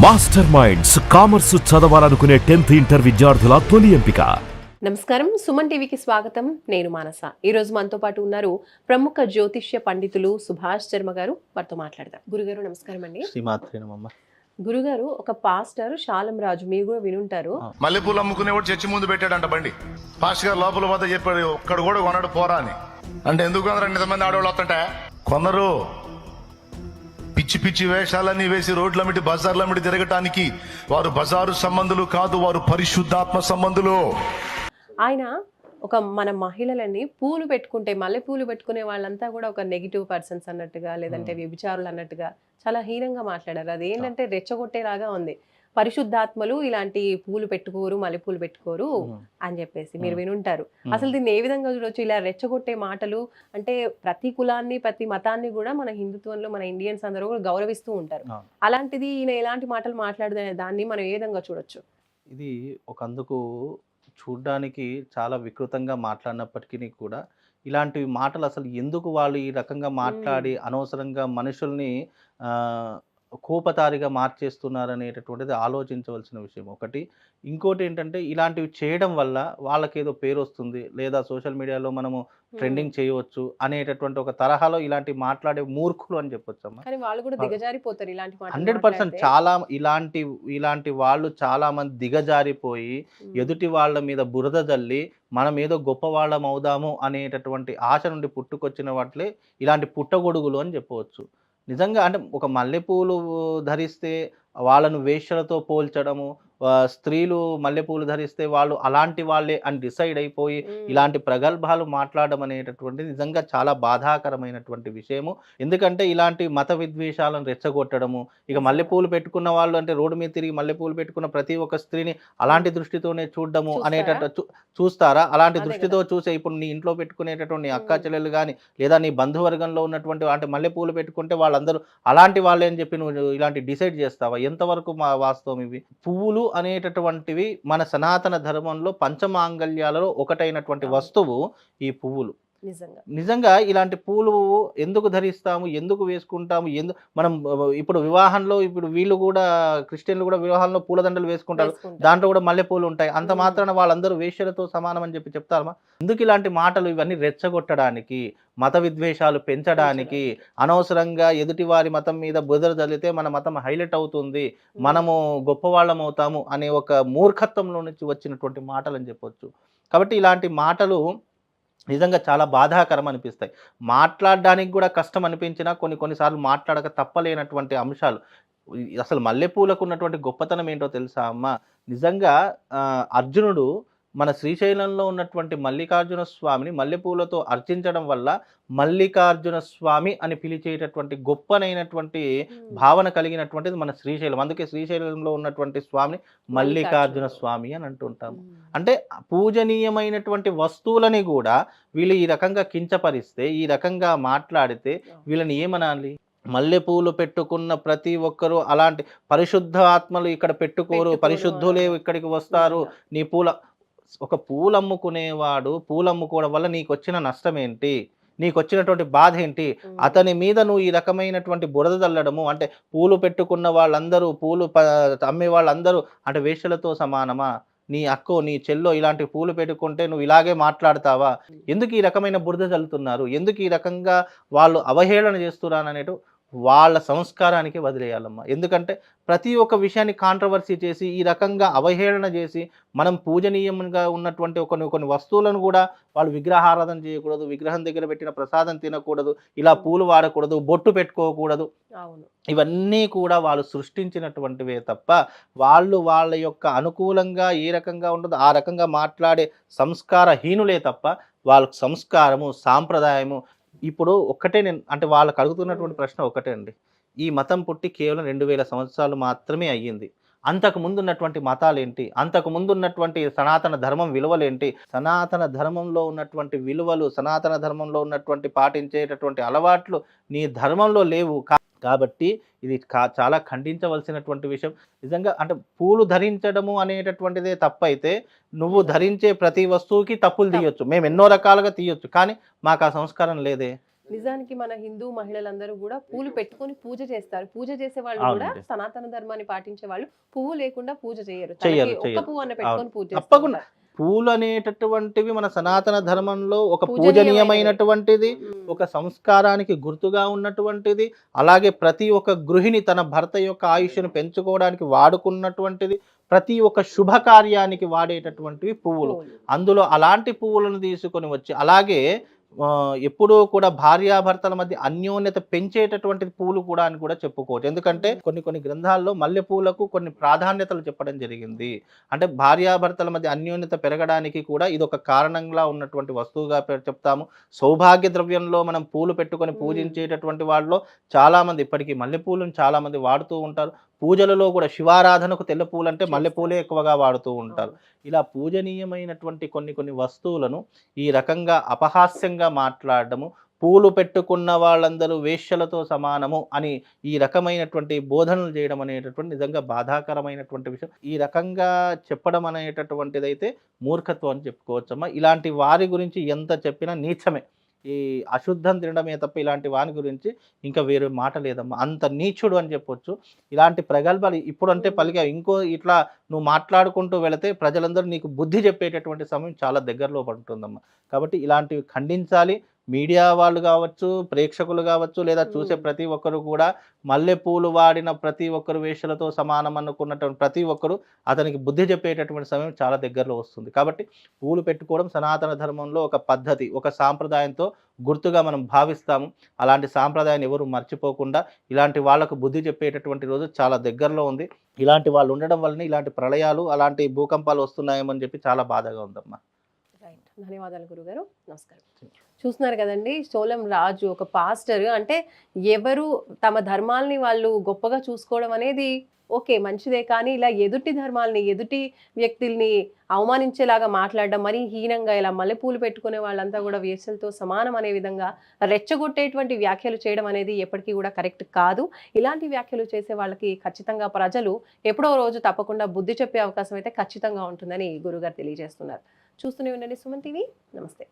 Master minds commerce చదవాలనుకునే 10th inter విద్యార్థుల తొలి ఎంపిక. నమస్కారం, సుమన్ టీవీకి స్వాగతం. నేను మానస. ఈ రోజు మనతో పాటు ఉన్నారు ప్రముఖ జ్యోతిష్య పండితులు సుభాష్ శర్మ గారు. వారితో మాట్లాడదాం. గురుగారు నమస్కారం అండి. గురుగారు, ఒక పాస్టర్ శాలం రాజు, మీరు కూడా వినుంటారు. మల్లెపూలు అమ్ముకునేవాడు చర్చి ముందు పెట్టాడంట బండి. పాస్టర్ గారు లోపల పోతే చెప్పాడు, ఒక్కడు కూడా కొన్నాడు పోరా అని. అంటే ఎందుకు అందరూ 200 ఆడవాళ్ళు వస్తుంటే కొనరు. పిచ్చి పిచ్చి వేషాలన్నీ వేసి రోడ్లమిటి బజార్లమిటి తిరగటానికి వారు బజారు సంబంధులు కాదు, వారు పరిశుద్ధాత్మ సంబంధులు. ఆయన మన మహిళలని పూలు పెట్టుకుంటే, మల్లె పూలు పెట్టుకునే వాళ్ళంతా కూడా ఒక నెగిటివ్ పర్సన్స్ అన్నట్టుగా, లేదంటే వ్యభిచారులు అన్నట్టుగా చాలా హీనంగా మాట్లాడారు. అది ఏంటంటే రెచ్చగొట్టేలాగా ఉంది. పరిశుద్ధాత్మలు ఇలాంటి పూలు పెట్టుకోరు, మల్లెపూలు పెట్టుకోరు అని చెప్పేసి మీరు వినుంటారు. అసలు దీన్ని ఏ విధంగా చూడొచ్చు? ఇలా రెచ్చగొట్టే మాటలు అంటే ప్రతి కులాన్ని, ప్రతి మతాన్ని కూడా మన హిందుత్వంలో మన ఇండియన్స్ అందరూ కూడా గౌరవిస్తూ ఉంటారు. అలాంటిది ఈయన ఎలాంటి మాటలు మాట్లాడుతున్న దాన్ని మనం ఏ విధంగా చూడొచ్చు? ఇది ఒకందుకు చూడ్డానికి చాలా వికృతంగా మాట్లాడినప్పటికీ కూడా ఇలాంటి మాటలు అసలు ఎందుకు వాళ్ళు ఈ రకంగా మాట్లాడి అనవసరంగా మనుషుల్ని కోపతారిగా మార్చేస్తున్నారనేటటువంటిది ఆలోచించవలసిన విషయం ఒకటి. ఇంకోటి ఏంటంటే, ఇలాంటివి చేయడం వల్ల వాళ్ళకేదో పేరు వస్తుంది, లేదా సోషల్ మీడియాలో మనము ట్రెండింగ్ చేయవచ్చు అనేటటువంటి ఒక తరహాలో ఇలాంటి మాట్లాడే మూర్ఖులు అని చెప్పొచ్చమ్మా. 100% చాలా ఇలాంటి వాళ్ళు చాలా మంది దిగజారిపోయి ఎదుటి వాళ్ళ మీద బురద జల్లి మనం ఏదో గొప్ప వాళ్ళం అవుదాము అనేటటువంటి ఆశ నుండి పుట్టుకొచ్చిన వాటిలే ఇలాంటి పుట్టగొడుగులు అని చెప్పవచ్చు. నిజంగా అంటే ఒక మల్లెపూలు ధరిస్తే వాళ్ళను వేశ్యలతో పోల్చడము, స్త్రీలు మల్లెపూలు ధరిస్తే వాళ్ళు అలాంటి వాళ్ళే అని డిసైడ్ అయిపోయి ఇలాంటి ప్రగల్భాలు మాట్లాడడం అనేటటువంటిది నిజంగా చాలా బాధాకరమైనటువంటి విషయము. ఎందుకంటే ఇలాంటి మత విద్వేషాలను రెచ్చగొట్టడము, ఇక మల్లెపూలు పెట్టుకున్న వాళ్ళు అంటే రోడ్డు మీద తిరిగి మల్లెపూలు పెట్టుకున్న ప్రతి ఒక్క స్త్రీని అలాంటి దృష్టితోనే చూడడము అనేటట్టు చూస్తారా? అలాంటి దృష్టితో చూసే ఇప్పుడు నీ ఇంట్లో పెట్టుకునేటటువంటి నీ అక్క చెల్లెలు కానీ, లేదా నీ బంధువర్గంలో ఉన్నటువంటి అంటే మల్లెపూలు పెట్టుకుంటే వాళ్ళందరూ అలాంటి వాళ్ళే అని చెప్పి నువ్వు ఇలాంటి డిసైడ్ చేస్తావా? ఎంతవరకు వాస్తవం ఇవి? పువ్వులు అనేటటువంటివి మన సనాతన ధర్మంలో పంచమాంగల్యాలలో ఒకటైనటువంటి వస్తువు ఈ పువ్వులు. నిజంగా ఇలాంటి పూలు ఎందుకు ధరిస్తాము, ఎందుకు వేసుకుంటాము? మనం ఇప్పుడు వివాహంలో ఇప్పుడు వీళ్ళు కూడా క్రిస్టియన్లు కూడా వివాహంలో పూలదండలు వేసుకుంటారు, దాంట్లో కూడా మల్లెపూలు ఉంటాయి. అంత మాత్రాన వాళ్ళందరూ వేశ్యలతో సమానం అని చెప్తారమ్మా? ఎందుకు ఇలాంటి మాటలు? ఇవన్నీ రెచ్చగొట్టడానికి, మత విద్వేషాలు పెంచడానికి, అనవసరంగా ఎదుటివారి మతం మీద బురద జల్లితే మన మతం హైలైట్ అవుతుంది, మనము గొప్పవాళ్ళం అవుతాము అనే ఒక మూర్ఖత్వంలో నుంచి వచ్చినటువంటి మాటలు అని చెప్పొచ్చు. కాబట్టి ఇలాంటి మాటలు నిజంగా చాలా బాధాకరం అనిపిస్తాయి. మాట్లాడడానికి కూడా కష్టం అనిపించినా కొన్నిసార్లు మాట్లాడక తప్పలేనటువంటి అంశాలు. అసలు మల్లెపూలకు ఉన్నటువంటి గొప్పతనం ఏంటో తెలుసా అమ్మ? నిజంగా అర్జునుడు మన శ్రీశైలంలో ఉన్నటువంటి మల్లికార్జున స్వామిని మల్లెపూలతో అర్చించడం వల్ల మల్లికార్జున స్వామి అని పిలిచేటటువంటి గొప్పనైనటువంటి భావన కలిగినటువంటిది మన శ్రీశైలం. అందుకే శ్రీశైలంలో ఉన్నటువంటి స్వామిని మల్లికార్జున స్వామి అని అంటుంటాము. అంటే పూజనీయమైనటువంటి వస్తువులని కూడా వీళ్ళు ఈ రకంగా కించపరిస్తే, ఈ రకంగా మాట్లాడితే వీళ్ళని ఏమనాలి? మల్లెపూలు పెట్టుకున్న ప్రతి ఒక్కరూ అలాంటి పరిశుద్ధ ఆత్మలు ఇక్కడ పెట్టుకోరు, పరిశుద్ధులే ఇక్కడికి వస్తారు. నీ ఒక పూలు అమ్ముకునేవాడు పూలు అమ్ముకోవడం వల్ల నీకు వచ్చిన నష్టం ఏంటి? నీకు వచ్చినటువంటి బాధ ఏంటి? అతని మీద నువ్వు ఈ రకమైనటువంటి బురద చల్లడము అంటే పూలు పెట్టుకున్న వాళ్ళందరూ, పూలు అమ్మే వాళ్ళందరూ అంటే వేశ్యలతో సమానమా? నీ అక్కో నీ చెల్లో ఇలాంటి పూలు పెట్టుకుంటే నువ్వు ఇలాగే మాట్లాడతావా? ఎందుకు ఈ రకమైన బురద చల్లుతున్నారు? ఎందుకు ఈ రకంగా వాళ్ళు అవహేళన చేస్తున్నారు అనేటు వాళ్ళ సంస్కారానికి వదిలేయాలమ్మా. ఎందుకంటే ప్రతి ఒక్క విషయాన్ని కాంట్రవర్సీ చేసి ఈ రకంగా అవహేళన చేసి మనం పూజనీయంగా ఉన్నటువంటి కొన్ని వస్తువులను కూడా వాళ్ళు విగ్రహారాధన చేయకూడదు, విగ్రహం దగ్గర పెట్టిన ప్రసాదం తినకూడదు, ఇలా పూలు వాడకూడదు, బొట్టు పెట్టుకోకూడదు. ఇవన్నీ కూడా వాళ్ళు సృష్టించినటువంటివే తప్ప వాళ్ళ యొక్క అనుకూలంగా ఏ రకంగా ఉండదో ఆ రకంగా మాట్లాడే సంస్కారహీనులే తప్ప వాళ్ళకు సంస్కారము, సాంప్రదాయము ఇప్పుడు ఒక్కటే. నేను అంటే వాళ్ళకు అడుగుతున్నటువంటి ప్రశ్న ఒకటే అండి. ఈ మతం పుట్టి కేవలం 2000 సంవత్సరాలు మాత్రమే అయ్యింది. అంతకు ముందు ఉన్నటువంటి మతాలేంటి? అంతకు ముందు ఉన్నటువంటి సనాతన ధర్మం విలువలేంటి? సనాతన ధర్మంలో ఉన్నటువంటి విలువలు, సనాతన ధర్మంలో ఉన్నటువంటి పాటించేటటువంటి అలవాట్లు నీ ధర్మంలో లేవు. కాబట్టి ఇది చాలా ఖండించవలసినటువంటి విషయం. నిజంగా అంటే పూలు ధరించడము అనేటటువంటిదే తప్పైతే నువ్వు ధరించే ప్రతి వస్తువుకి తప్పులు తీయొచ్చు, మేము ఎన్నో రకాలుగా తీయొచ్చు, కానీ మాకు ఆ సంస్కారం లేదే. నిజానికి మన హిందూ మహిళలందరూ కూడా పూలు పెట్టుకొని పూజ చేస్తారు. పూజ చేసే వాళ్ళు కూడా అవునండి. సనాతన ధర్మాన్ని పాటించే వాళ్ళు పువ్వు లేకుండా పూజ చేయరు. చెయ్యరు, తలకి ఒక్క చెయ్యరు. పువ్వు అన్న పెట్టుకొని పూజ తప్పకుండా చేస్తారు. పూలు అనేటటువంటివి మన సనాతన ధర్మంలో ఒక పూజనీయమైనవి. పూజనీయమైనటువంటిది, ఒక సంస్కారానికి గుర్తుగా ఉన్నటువంటిది. అలాగే ప్రతి ఒక్క గృహిణి తన భర్త యొక్క ఆయుష్ను పెంచుకోవడానికి వాడుకున్నటువంటిది. ప్రతి ఒక్క శుభకార్యానికి వాడేటటువంటివి పువ్వులు. పువ్వులు. అందులో అలాంటి పువ్వులను తీసుకొని వచ్చి అలాగే ఎప్పుడూ కూడా భార్యాభర్తల మధ్య అన్యోన్యత పెంచేటటువంటి పూలు కూడా అని కూడా చెప్పుకోవచ్చు. ఎందుకంటే కొన్ని గ్రంథాల్లో మల్లె పూలకు కొన్ని ప్రాధాన్యతలు చెప్పడం జరిగింది. అంటే భార్యాభర్తల మధ్య అన్యోన్యత పెరగడానికి కూడా ఇది ఒక కారణంగా ఉన్నటువంటి వస్తువుగా చెప్తాము. సౌభాగ్య ద్రవ్యంలో మనం పూలు పెట్టుకొని పూజించేటటువంటి వాళ్ళలో చాలామంది ఇప్పటికీ మల్లెపూలను చాలామంది వాడుతూ ఉంటారు. పూజలలో కూడా శివారాధనకు తెల్ల పూలు అంటే మల్లెపూలే ఎక్కువగా వాడుతూ ఉంటారు. ఇలా పూజనీయమైనటువంటి కొన్ని వస్తువులను ఈ రకంగా అపహాస్యంగా మాట్లాడడము, పూలు పెట్టుకున్న వాళ్ళందరూ వేశ్యలతో సమానము అని ఈ రకమైనటువంటి బోధనలు చేయడం అనేటటువంటి నిజంగా బాధాకరమైనటువంటి విషయం. ఈ రకంగా చెప్పడం అనేటటువంటిదైతే మూర్ఖత్వం అని చెప్పుకోవచ్చమ్మా. ఇలాంటి వారి గురించి ఎంత చెప్పినా నీచమే. ఈ అశుద్ధం తినడమే తప్ప ఇలాంటి వాని గురించి ఇంకా వేరే మాట లేదమ్మా. అంత నీచుడు అని చెప్పొచ్చు. ఇలాంటి ప్రగల్భాలు ఇప్పుడంటే పలిగా ఇంకో ఇట్లా నువ్వు మాట్లాడుకుంటూ వెళితే ప్రజలందరూ నీకు బుద్ధి చెప్పేటటువంటి సమయం చాలా దగ్గరలో పడుతుందమ్మా. కాబట్టి ఇలాంటివి ఖండించాలి. మీడియా వాళ్ళు కావచ్చు, ప్రేక్షకులు కావచ్చు, లేదా చూసే ప్రతి ఒక్కరు కూడా మల్లెపూలు వాడిన ప్రతి ఒక్కరు వేషలతో సమానం అనుకున్నటువంటి ప్రతి ఒక్కరు అతనికి బుద్ధి చెప్పేటటువంటి సమయం చాలా దగ్గరలో వస్తుంది. కాబట్టి పూలు పెట్టుకోవడం సనాతన ధర్మంలో ఒక పద్ధతి, ఒక సాంప్రదాయంతో గుర్తుగా మనం భావిస్తాము. అలాంటి సాంప్రదాయాన్ని ఎవరు మర్చిపోకుండా ఇలాంటి వాళ్ళకు బుద్ధి చెప్పేటటువంటి రోజు చాలా దగ్గరలో ఉంది. ఇలాంటి వాళ్ళు ఉండడం వల్లనే ఇలాంటి ప్రళయాలు, అలాంటి భూకంపాలు వస్తున్నాయేమని చెప్పి చాలా బాధగా ఉందమ్మా. రైట్. ధన్యవాదాలు గురుగారు. నమస్కారం. చూస్తున్నారు కదండి, సోలం రాజు ఒక పాస్టర్. అంటే ఎవరు తమ ధర్మాల్ని వాళ్ళు గొప్పగా చూసుకోవడం అనేది ఓకే, మంచిదే. కానీ ఇలా ఎదుటి ధర్మాల్ని, ఎదుటి వ్యక్తుల్ని అవమానించేలాగా మాట్లాడడం, మరీ హీనంగా ఇలా మల్లెపూలు పెట్టుకునే వాళ్ళంతా కూడా వేసలతో సమానం అనే విధంగా రెచ్చగొట్టేటువంటి వ్యాఖ్యలు చేయడం అనేది ఎప్పటికీ కూడా కరెక్ట్ కాదు. ఇలాంటి వ్యాఖ్యలు చేసే వాళ్ళకి ఖచ్చితంగా ప్రజలు ఎప్పుడో రోజు తప్పకుండా బుద్ధి చెప్పే అవకాశం అయితే ఖచ్చితంగా ఉంటుందని గురుగారు తెలియజేస్తున్నారు. చూస్తూనే ఉండండి సుమన్ టీవీ. నమస్తే.